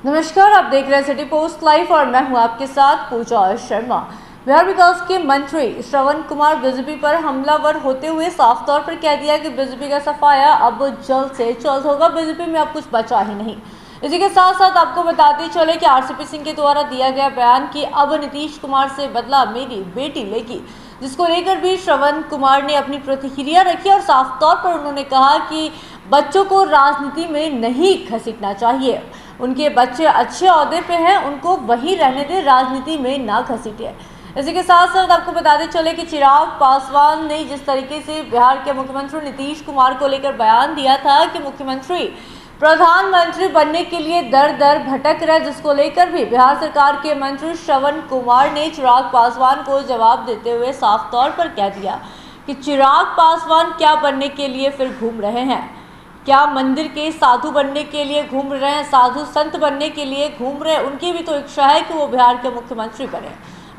नमस्कार, आप देख रहे हैं सिटी पोस्ट लाइव और मैं हूं आपके साथ पूजा शर्मा। बिहार विकास के मंत्री श्रवण कुमार बीजेपी पर हमलावर होते हुए साफ तौर पर कह दिया कि बीजेपी का सफाया अब जल्द से जल्द होगा, बीजेपी में अब कुछ बचा ही नहीं। इसी के साथ साथ आपको बताते चले कि आरसीपी सिंह के द्वारा दिया गया बयान कि अब नीतीश कुमार से बदला मेरी बेटी लेगी, जिसको लेकर भी श्रवण कुमार ने अपनी प्रतिक्रिया रखी और साफ तौर पर उन्होंने कहा कि बच्चों को राजनीति में नहीं घसीटना चाहिए। उनके बच्चे अच्छे ओहदे पे हैं, उनको वहीं रहने दें, राजनीति में ना घसीटे। इसी के साथ साथ आपको बताते चले कि चिराग पासवान ने जिस तरीके से बिहार के मुख्यमंत्री नीतीश कुमार को लेकर बयान दिया था कि मुख्यमंत्री प्रधानमंत्री बनने के लिए दर दर भटक रहे, जिसको लेकर भी बिहार सरकार के मंत्री श्रवण कुमार ने चिराग पासवान को जवाब देते हुए साफ तौर पर कह दिया कि चिराग पासवान क्या बनने के लिए फिर घूम रहे हैं, क्या मंदिर के साधु बनने के लिए घूम रहे हैं, साधु संत बनने के लिए घूम रहे हैं? उनकी भी तो इच्छा है कि वो बिहार के मुख्यमंत्री बने।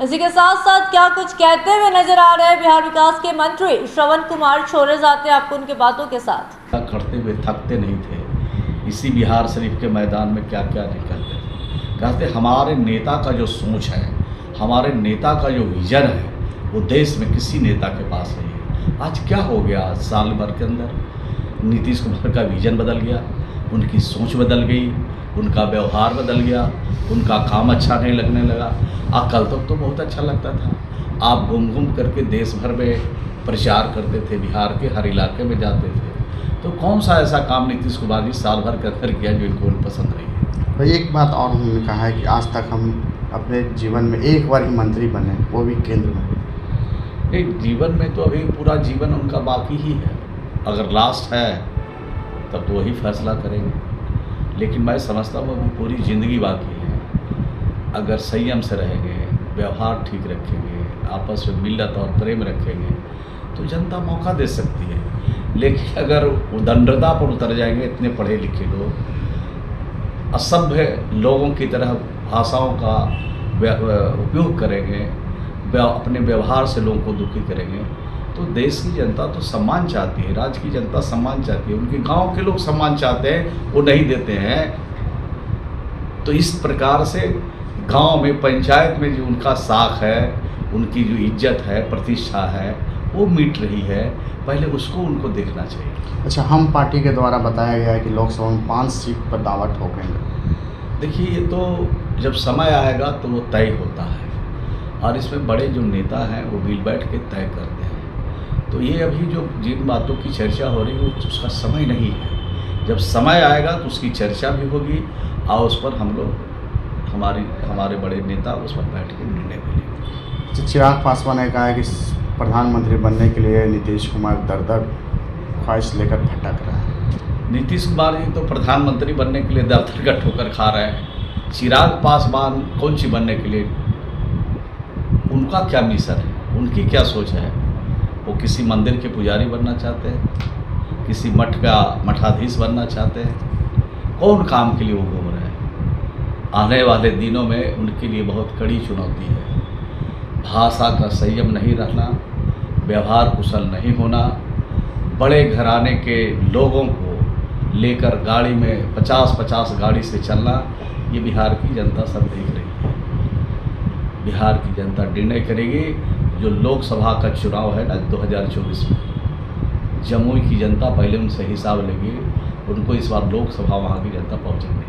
इसी के साथ साथ क्या कुछ कहते हुए नजर आ रहे हैं बिहार विकास के मंत्री श्रवण कुमार, छोड़े जाते हैं आपको उनके बातों के साथ। करते हुए थकते नहीं थे, इसी बिहार शरीफ के मैदान में क्या क्या निकलते थे। कहते हमारे नेता का जो सोच है, हमारे नेता का जो विजन है, वो देश में किसी नेता के पास नहीं है। आज क्या हो गया, साल भर के अंदर नीतीश कुमार का विजन बदल गया, उनकी सोच बदल गई, उनका व्यवहार बदल गया, उनका काम अच्छा नहीं लगने लगा। कल तक तो बहुत अच्छा लगता था। आप घूम घूम करके देश भर में प्रचार करते थे, बिहार के हर इलाके में जाते थे। तो कौन सा ऐसा काम नीतीश कुमार जी साल भर कर किया जो इनको पसंद नहीं है? तो एक बात और उन्होंने कहा है कि आज तक हम अपने जीवन में एक बार ही मंत्री बने, वो भी केंद्र में। एक जीवन में तो अभी पूरा जीवन उनका बाकी ही है। अगर लास्ट है तब तो वही फैसला करेंगे, लेकिन मैं समझता हूँ अभी पूरी ज़िंदगी बाकी है। अगर संयम से रहेंगे, व्यवहार ठीक रखेंगे, आपस में मिलत और प्रेम रखेंगे तो जनता मौका दे सकती है। लेकिन अगर उदंडता पर उतर जाएंगे, इतने पढ़े लिखे लोग असभ्य लोगों की तरह भाषाओं का उपयोग करेंगे, अपने व्यवहार से लोगों को दुखी करेंगे, तो देश की जनता तो सम्मान चाहती है, राज्य की जनता सम्मान चाहती है, उनके गांव के लोग सम्मान चाहते हैं, वो नहीं देते हैं। तो इस प्रकार से गांव में, पंचायत में जो उनका साख है, उनकी जो इज्जत है, प्रतिष्ठा है, वो मिट रही है। पहले उसको उनको देखना चाहिए। अच्छा, हम पार्टी के द्वारा बताया गया है कि लोकसभा में 5 सीट पर दावा ठोकेंगे। देखिए, ये तो जब समय आएगा तो वो तय होता है, और इसमें बड़े जो नेता हैं वो मिल बैठ के तय करते हैं। तो ये अभी जो जिन बातों की चर्चा हो रही है उसका समय नहीं है। जब समय आएगा तो उसकी चर्चा भी होगी और उस पर हम लोग, हमारे बड़े नेता उस पर बैठ के निर्णय भी लेंगे। चिराग पासवान ने कहा है कि प्रधानमंत्री बनने के लिए नीतीश कुमार दर दर ख्वाहिश लेकर भटक रहे हैं। नीतीश कुमार जी तो प्रधानमंत्री बनने के लिए दर दर का ठोकर खा रहे हैं। चिराग पासवान कौन सी बनने के लिए, उनका क्या मिशन है, उनकी क्या सोच है? वो किसी मंदिर के पुजारी बनना चाहते हैं, किसी मठ का मठाधीश बनना चाहते हैं? कौन काम के लिए वो घूम रहे हैं? आने वाले दिनों में उनके लिए बहुत कड़ी चुनौती है। भाषा का संयम नहीं रहना, व्यवहार कुशल नहीं होना, बड़े घराने के लोगों को लेकर गाड़ी में 50-50 गाड़ी से चलना, ये बिहार की जनता सब देख रही है। बिहार की जनता निर्णय करेगी। जो लोकसभा का चुनाव है ना 2024 में, जमुई की जनता पहले उनसे हिसाब लेगी। उनको इस बार लोकसभा वहाँ की जनता पहुँचने नहीं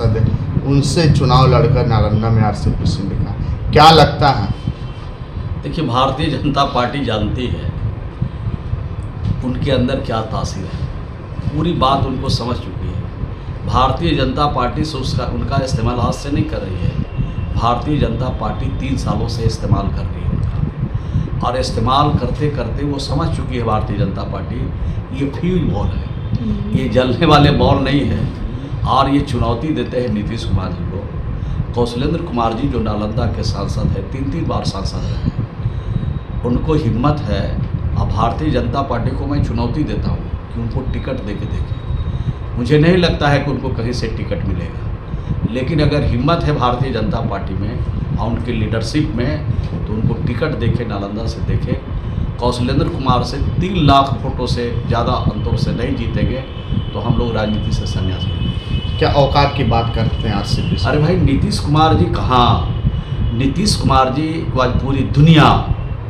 देगी। उनसे चुनाव लड़कर नालंदा में आरसीपी सिंह लिखा, क्या लगता है? देखिए, भारतीय जनता पार्टी जानती है उनके अंदर क्या तासीर है, पूरी बात उनको समझ चुकी है। भारतीय जनता पार्टी से उनका इस्तेमाल आज से नहीं कर रही है। भारतीय जनता पार्टी 3 सालों से इस्तेमाल कर रही है उनका, और इस्तेमाल करते करते वो समझ चुकी है भारतीय जनता पार्टी ये फ्यूज बॉल है, ये जलने वाले बॉल नहीं है। और ये चुनौती देते हैं नीतीश कुमार जी को। कौशलेंद्र कुमार जी जो नालंदा के सांसद हैं, 3 बार सांसद रहे, उनको हिम्मत है। और भारतीय जनता पार्टी को मैं चुनौती देता हूँ कि उनको टिकट दे के देखें। मुझे नहीं लगता है कि उनको कहीं से टिकट मिलेगा, लेकिन अगर हिम्मत है भारतीय जनता पार्टी में और उनकी लीडरशिप में, तो उनको टिकट देखे, नालंदा से देखे कौशलेंद्र कुमार से 3 लाख वोटों से ज़्यादा अंतर से नहीं जीतेंगे तो हम लोग राजनीति से संन्यास लेंगे। क्या औकात की बात करते हैं आरसीपी से? अरे भाई, नीतीश कुमार जी कहाँ, नीतीश कुमार जी को आज पूरी दुनिया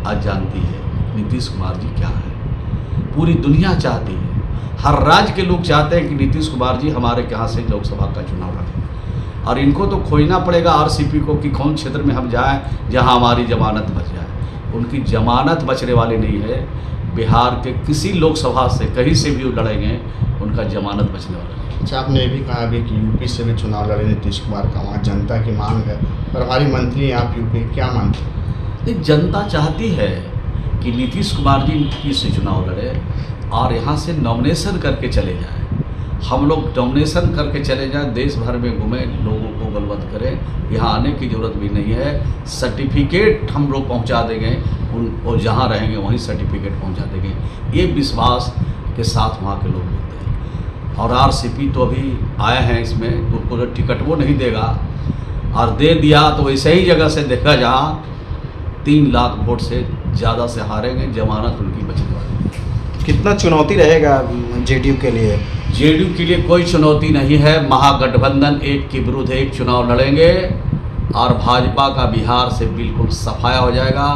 आज जानती है। नीतीश कुमार जी क्या है, पूरी दुनिया चाहती है, हर राज्य के लोग चाहते हैं कि नीतीश कुमार जी हमारे यहाँ से लोकसभा का चुनाव लड़ें। और इनको तो खोजना पड़ेगा आरसीपी को कि कौन क्षेत्र में हम जाएं जहां हमारी जमानत बच जाए। उनकी जमानत बचने वाली नहीं है। बिहार के किसी लोकसभा से कहीं से भी वो लड़ेंगे, उनका जमानत बचने वाला नहीं। अच्छा, आपने ये भी कहा अभी कि यूपी से भी चुनाव लड़े नीतीश कुमार का, वहाँ जनता की मांग है, और हमारी मंत्री आप यूपी क्या मानते हैं? जनता चाहती है कि नीतीश कुमार जी यूपी से चुनाव लड़े और यहाँ से नॉमिनेशन करके चले जाएं। हम लोग नॉमिनेशन करके चले जाएं, देश भर में घूमें, लोगों को बलवंत करें। यहाँ आने की ज़रूरत भी नहीं है। सर्टिफिकेट हम लोग पहुँचा देंगे, उनको जहाँ रहेंगे वहीं सर्टिफिकेट पहुँचा देंगे। ये विश्वास के साथ वहाँ के लोग बोलते हैं। और आरसीपी तो अभी आए हैं इसमें, तो उनको टिकट वो नहीं देगा, और दे दिया तो वैसे ही जगह से देखा जहाँ 3 लाख वोट से ज़्यादा से हारेंगे, जमानत उनकी बचने वाली है। कितना चुनौती रहेगा जेडीयू के लिए? जेडीयू के लिए कोई चुनौती नहीं है। महागठबंधन एक के विरुद्ध एक चुनाव लड़ेंगे और भाजपा का बिहार से बिल्कुल सफाया हो जाएगा।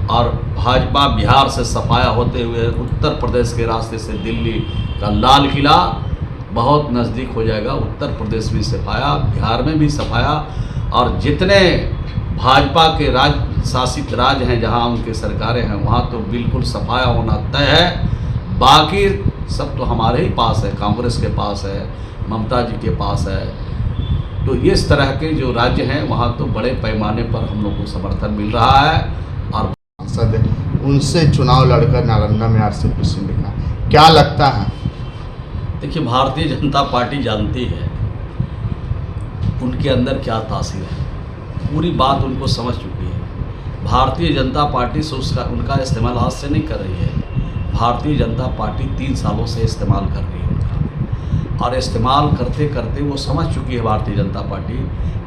और भाजपा बिहार से सफाया होते हुए उत्तर प्रदेश के रास्ते से दिल्ली का लाल किला बहुत नज़दीक हो जाएगा। उत्तर प्रदेश में सफाया, बिहार में भी सफाया, और जितने भाजपा के शासित राज्य हैं जहां उनके सरकारें हैं वहां तो बिल्कुल सफाया होना तय है। बाकी सब तो हमारे ही पास है, कांग्रेस के पास है, ममता जी के पास है। तो इस तरह के जो राज्य हैं वहाँ तो बड़े पैमाने पर हम लोग को समर्थन मिल रहा है। और सांसद उनसे चुनाव लड़कर नालंदा में आरसीपी से लिखा, क्या लगता है? देखिए, भारतीय जनता पार्टी जानती है उनके अंदर क्या तासीर है, पूरी बात उनको समझ चुकी है। भारतीय जनता पार्टी से उनका इस्तेमाल आज से नहीं कर रही है। भारतीय जनता पार्टी 3 सालों से इस्तेमाल कर रही है उनका, और इस्तेमाल करते करते वो समझ चुकी है भारतीय जनता पार्टी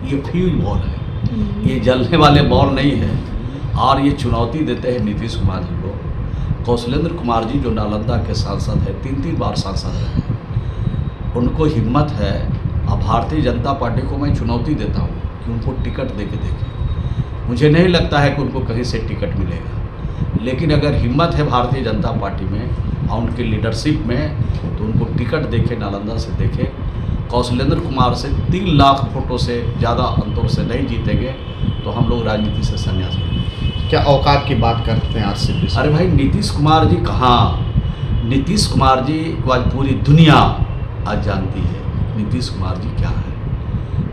ये फ्यूज बॉल है, ये जलने वाले बॉल नहीं है। और ये चुनौती देते हैं नीतीश कुमार जी को। कौशलेंद्र कुमार जी जो नालंदा के सांसद हैं, 3 बार सांसद हैं, उनको हिम्मत है। अब भारतीय जनता पार्टी को मैं चुनौती देता हूँ कि उनको टिकट दे के देखें। मुझे नहीं लगता है कि उनको कहीं से टिकट मिलेगा, लेकिन अगर हिम्मत है भारतीय जनता पार्टी में और उनकी लीडरशिप में तो उनको टिकट देखे, नालंदा से देखे। कौशलेंद्र कुमार से 3 लाख वोटों से ज़्यादा अंतर से नहीं जीतेंगे तो हम लोग राजनीति से संन्यास लेंगे। क्या औकात की बात करते हैं आरसीपी से? अरे भाई, नीतीश कुमार जी कहाँ, नीतीश कुमार जी को आज पूरी दुनिया आज जानती है। नीतीश कुमार जी क्या है,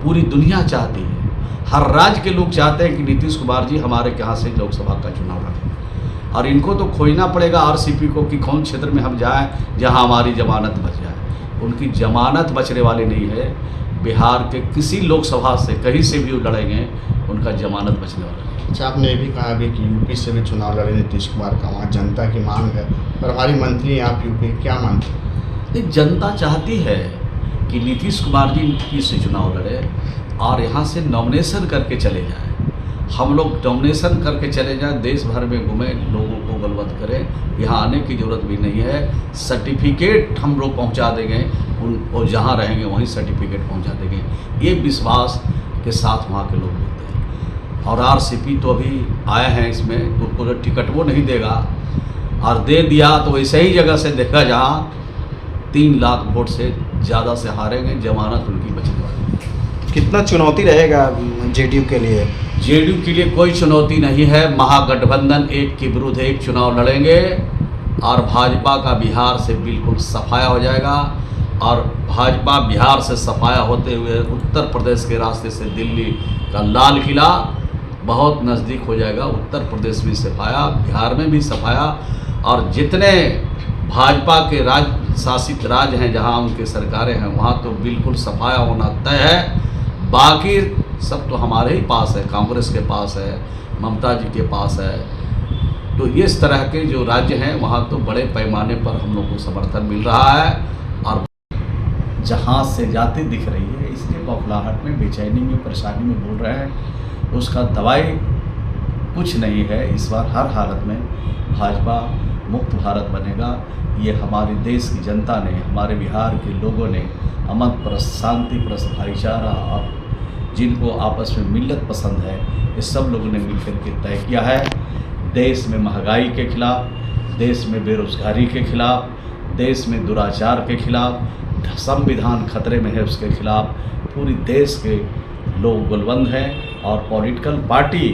पूरी दुनिया चाहती है, हर राज्य के लोग चाहते हैं कि नीतीश कुमार जी हमारे यहाँ से लोकसभा का चुनाव लड़ें। और इनको तो खोजना पड़ेगा आरसीपी को कि कौन क्षेत्र में हम जाएं जहां हमारी जमानत बच जाए। उनकी जमानत बचने वाली नहीं है। बिहार के किसी लोकसभा से कहीं से भी वो लड़ेंगे, उनका जमानत बचने वाला नहीं। अच्छा, आपने ये भी कहा अभी कि यूपी से भी चुनाव लड़े नीतीश कुमार का, वहाँ जनता की मांग है, और हमारी मंत्री आप यूपी क्या मानते हैं? जनता चाहती है कि नीतीश कुमार जी यूपी से चुनाव लड़े और यहाँ से नॉमिनेशन करके चले जाएं। हम लोग नॉमिनेशन करके चले जाएं, देश भर में घूमें, लोगों को बलवंत करें। यहाँ आने की ज़रूरत भी नहीं है। सर्टिफिकेट हम लोग पहुँचा देंगे, उनको जहाँ रहेंगे वहीं सर्टिफिकेट पहुँचा देंगे। ये विश्वास के साथ वहाँ के लोग बोलते हैं। और आरसीपी तो अभी आए हैं इसमें, तो उनको टिकट वो नहीं देगा, और दे दिया तो वैसे ही जगह से देखा जहाँ 3 लाख वोट से ज़्यादा से हारेंगे, जमानत उनकी बचने वाली है। कितना चुनौती रहेगा जेडीयू के लिए? जेडीयू के लिए कोई चुनौती नहीं है। महागठबंधन एक के विरुद्ध एक चुनाव लड़ेंगे और भाजपा का बिहार से बिल्कुल सफाया हो जाएगा। और भाजपा बिहार से सफाया होते हुए उत्तर प्रदेश के रास्ते से दिल्ली का लाल किला बहुत नज़दीक हो जाएगा। उत्तर प्रदेश में सफाया, बिहार में भी सफाया, और जितने भाजपा के शासित राज्य हैं जहां उनके सरकारें हैं वहां तो बिल्कुल सफाया होना तय है। बाकी सब तो हमारे ही पास है, कांग्रेस के पास है, ममता जी के पास है। तो इस तरह के जो राज्य हैं वहाँ तो बड़े पैमाने पर हम लोग को समर्थन मिल रहा है। और जहाँ से जाती दिख रही है, इसलिए बौखलाहट में, बेचैनी में, परेशानी में बोल रहे हैं। उसका दवाई कुछ नहीं है। इस बार हर हालत में भाजपा मुक्त भारत बनेगा। ये हमारे देश की जनता ने, हमारे बिहार के लोगों ने अमन परस्त, शांति परस्त, भाईचारा और जिनको आपस में मिल्लत पसंद है, ये सब लोगों ने मिलकर के तय किया है। देश में महंगाई के खिलाफ, देश में बेरोजगारी के खिलाफ, देश में दुराचार के खिलाफ, संविधान खतरे में है उसके खिलाफ पूरी देश के लोग गुलबंद हैं। और पॉलिटिकल पार्टी,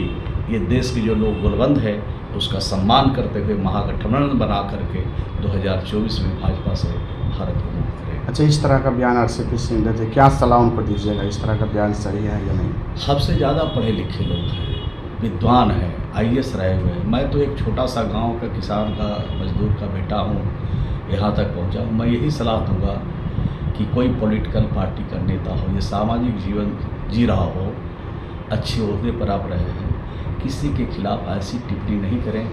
ये देश के जो लोग गुलबंद है उसका सम्मान करते हुए महागठबंधन बना करके 2024 में भाजपा से भारत को मुक्त करेगा। अच्छा, इस तरह का बयान आरसीपी सिंह देते, क्या सलाह उनको दीजिएगा? इस तरह का बयान सही है या नहीं? सबसे ज़्यादा पढ़े लिखे लोग हैं, विद्वान हैं, IAS रहे हुए हैं। मैं तो एक छोटा सा गांव का किसान का, मजदूर का बेटा हूं, यहाँ तक पहुंचा हूं। मैं यही सलाह दूंगा कि कोई पॉलिटिकल पार्टी का नेता हो, ये सामाजिक जीवन जी रहा हो, अच्छे ओहदे पर आप रहे हैं, किसी के खिलाफ ऐसी टिप्पणी नहीं करें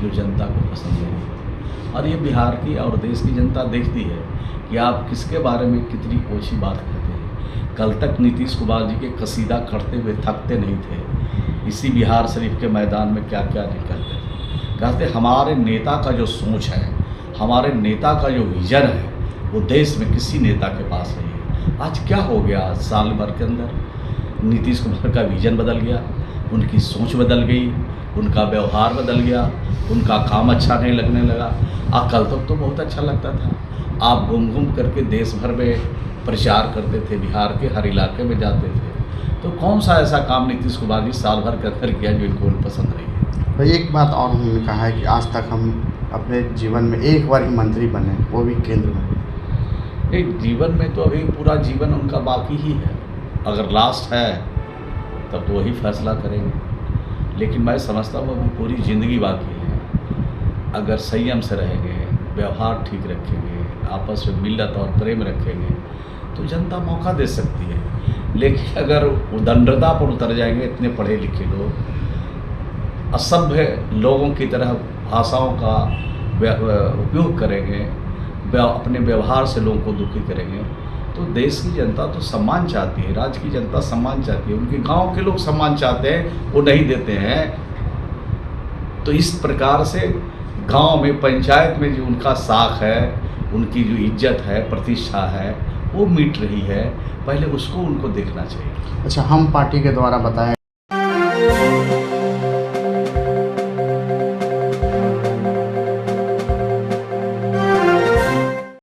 जो जनता को पसंद नहीं। और ये बिहार की और देश की जनता देखती है कि आप किसके बारे में कितनी ओछी बात कहते हैं। कल तक नीतीश कुमार जी के कसीदा करते हुए थकते नहीं थे। इसी बिहार शरीफ के मैदान में क्या क्या नहीं कहते हमारे नेता का जो सोच है, हमारे नेता का जो विजन है, वो देश में किसी नेता के पास नहीं है। आज क्या हो गया, साल भर के अंदर नीतीश कुमार का विजन बदल गया, उनकी सोच बदल गई, उनका व्यवहार बदल गया, उनका काम अच्छा नहीं लगने लगा। कल तक तो बहुत अच्छा लगता था। आप घूम घूम करके देश भर में प्रचार करते थे, बिहार के हर इलाके में जाते थे। तो कौन सा ऐसा काम नीतीश कुमार जी साल भर के अंदर किया जो इनको पसंद नहीं है? भाई, एक बात और उन्होंने कहा है कि आज तक हम अपने जीवन में एक बार ही मंत्री बने, वो भी केंद्र में। नहीं, जीवन में तो अभी पूरा जीवन उनका बाकी ही है। अगर लास्ट है तब तो वही फैसला करेंगे, लेकिन मैं समझता हूँ अभी पूरी ज़िंदगी बाकी है। अगर संयम से रहेंगे, व्यवहार ठीक रखेंगे, आपस में मिल्लत और प्रेम रखेंगे तो जनता मौका दे सकती है। लेकिन अगर उदंडता पर उतर जाएंगे, इतने पढ़े लिखे लोग असभ्य लोगों की तरह भाषाओं का उपयोग करेंगे, अपने व्यवहार से लोगों को दुखी करेंगे, तो देश की जनता तो सम्मान चाहती है, राज्य की जनता सम्मान चाहती है, उनके गांव के लोग सम्मान चाहते हैं, वो नहीं देते हैं। तो इस प्रकार से गांव में, पंचायत में जो उनका साख है, उनकी जो इज्जत है, प्रतिष्ठा है, वो मिट रही है। पहले उसको उनको देखना चाहिए। अच्छा, हम पार्टी के द्वारा बताया